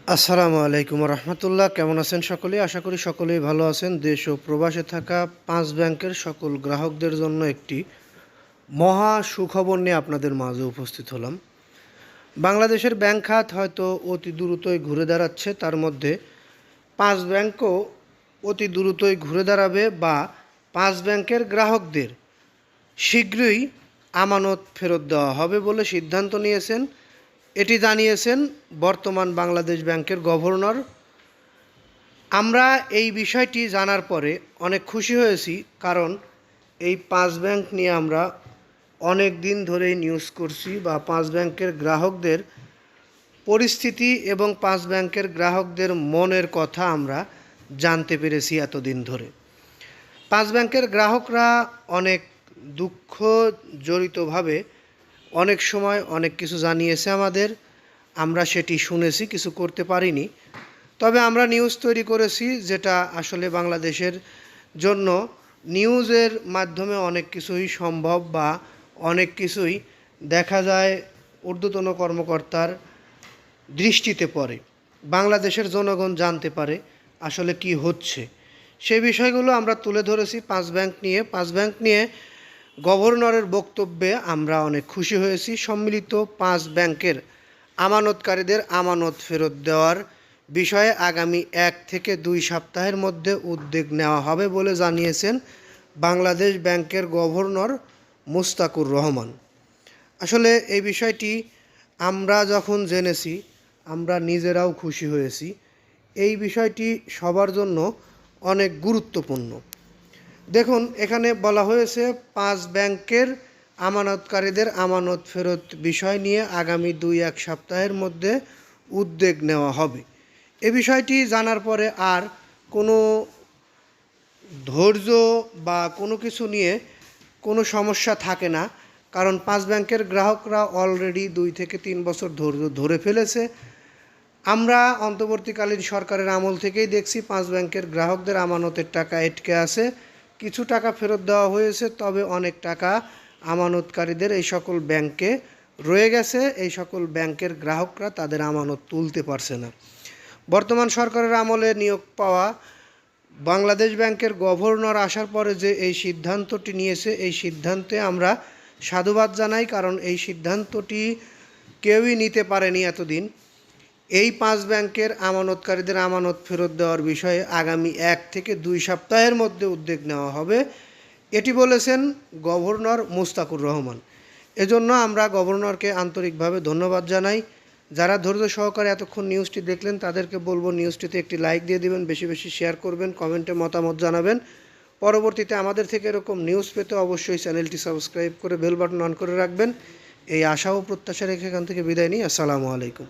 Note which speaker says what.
Speaker 1: আসসালামু আলাইকুম রহমতুল্লাহ। কেমন আছেন সকলে? আশা করি সকলেই ভালো আছেন। দেশ ও প্রবাসে থাকা 5 ব্যাংকের সকল গ্রাহকদের জন্য একটি মহা সুখবর নিয়ে আপনাদের মাঝে উপস্থিত হলাম। বাংলাদেশের ব্যাংক খাত হয়তো অতি দ্রুতই ঘুরে দাঁড়াচ্ছে, তার মধ্যে 5 ব্যাংকও অতি দ্রুতই ঘুরে দাঁড়াবে বা 5 ব্যাংকের গ্রাহকদের শীঘ্রই আমানত ফেরত দেওয়া হবে বলে সিদ্ধান্ত নিয়েছেন। এটি জানিয়েছেন বর্তমান বাংলাদেশ ব্যাংকের গভর্নর। আমরা এই বিষয়টি জানার পরে অনেক খুশি হয়েছি, কারণ এই 5 ব্যাংক নিয়ে আমরা অনেক দিন ধরেই নিউজ করছি বা 5 ব্যাংকের গ্রাহকদের পরিস্থিতি এবং 5 ব্যাংকের গ্রাহকদের মনের কথা আমরা জানতে পেরেছি এতদিন ধরে। 5 ব্যাংকের গ্রাহকরা অনেক দুঃখ জড়িতভাবে অনেক সময় অনেক কিছু জানিয়েছে আমাদের, আমরা সেটি শুনেছি, কিছু করতে পারিনি। তবে আমরা নিউজ তৈরি করেছি, যেটা আসলে বাংলাদেশের জন্য নিউজের মাধ্যমে অনেক কিছুই সম্ভব বা অনেক কিছুই দেখা যায় ঊর্ধ্বতন কর্মকর্তার দৃষ্টিতে পড়ে, বাংলাদেশের জনগণ জানতে পারে আসলে কি হচ্ছে। সেই বিষয়গুলো আমরা তুলে ধরেছি 5 ব্যাংক নিয়ে। 5 ব্যাংক নিয়ে গভর্নরের বক্তব্যে আমরা অনেক খুশি হয়েছি। সম্মিলিত 5 ব্যাংকের আমানতকারীদের আমানত ফেরত দেওয়ার বিষয়ে আগামী 1 থেকে 2 সপ্তাহের মধ্যে উদ্যোগ নেওয়া হবে বলে জানিয়েছেন বাংলাদেশ ব্যাংকের গভর্নর মুস্তাকুর রহমান। আসলে এই বিষয়টি আমরা যখন জেনেছি আমরা নিজেরাও খুশি হয়েছি। এই বিষয়টি সবার জন্য অনেক গুরুত্বপূর্ণ। দেখুন, এখানে বলা হয়েছে 5 ব্যাংকের আমানতকারীদের আমানত ফেরত বিষয় নিয়ে আগামী 2-1 সপ্তাহের মধ্যে উদ্যোগ নেওয়া হবে। এ বিষয়টি জানার পরে আর কোনো ধৈর্য বা কোনো কিছু নিয়ে কোনো সমস্যা থাকে না, কারণ 5 ব্যাংকের গ্রাহকরা অলরেডি 2 থেকে 3 বছর ধৈর্য ধরে ফেলেছে। আমরা অন্তর্বর্তীকালীন সরকারের আমল থেকেই দেখছি 5 ব্যাংকের গ্রাহকদের আমানতের টাকা আটকে আছে। কিছু টাকা ফেরত দেওয়া হয়েছে, তবে অনেক টাকা আমানতকারীদের এই সকল ব্যাংকে রয়ে গেছে। এই সকল ব্যাংকের গ্রাহকরা তাদের আমানত তুলতে পারছে না। বর্তমান সরকারের আমলে নিয়োগ পাওয়া বাংলাদেশ ব্যাংকের গভর্নর আসার পরে যে এই সিদ্ধান্তটি নিয়েছে, এই সিদ্ধান্তে আমরা সাধুবাদ জানাই, কারণ এই সিদ্ধান্তটি কেউই নিতে পারেনি এতদিন। এই 5 ব্যাংকের আমানতকারীদের আমানত ফেরত দেওয়ার বিষয়ে আগামী 1 থেকে 2 সপ্তাহের মধ্যে উদ্যোগ নেওয়া হবে, এটি বলেছেন গভর্নর মুস্তাকুর রহমান। এজন্য আমরা গভর্নরকে আন্তরিকভাবে ধন্যবাদ জানাই। যারা ধৈর্য সহকারে এতক্ষণ নিউজটি দেখলেন তাদেরকে বলবো নিউজটিতে একটি লাইক দিয়ে দিবেন, বেশি বেশি শেয়ার করবেন, কমেন্টে মতামত জানাবেন। পরবর্তীতে আমাদের থেকে এরকম নিউজ পেতে অবশ্যই চ্যানেলটি সাবস্ক্রাইব করে বেল বাটন অন করে রাখবেন। এই আশা ও প্রত্যাশা রেখে এখান থেকে বিদায় নিই। আসসালামু আলাইকুম।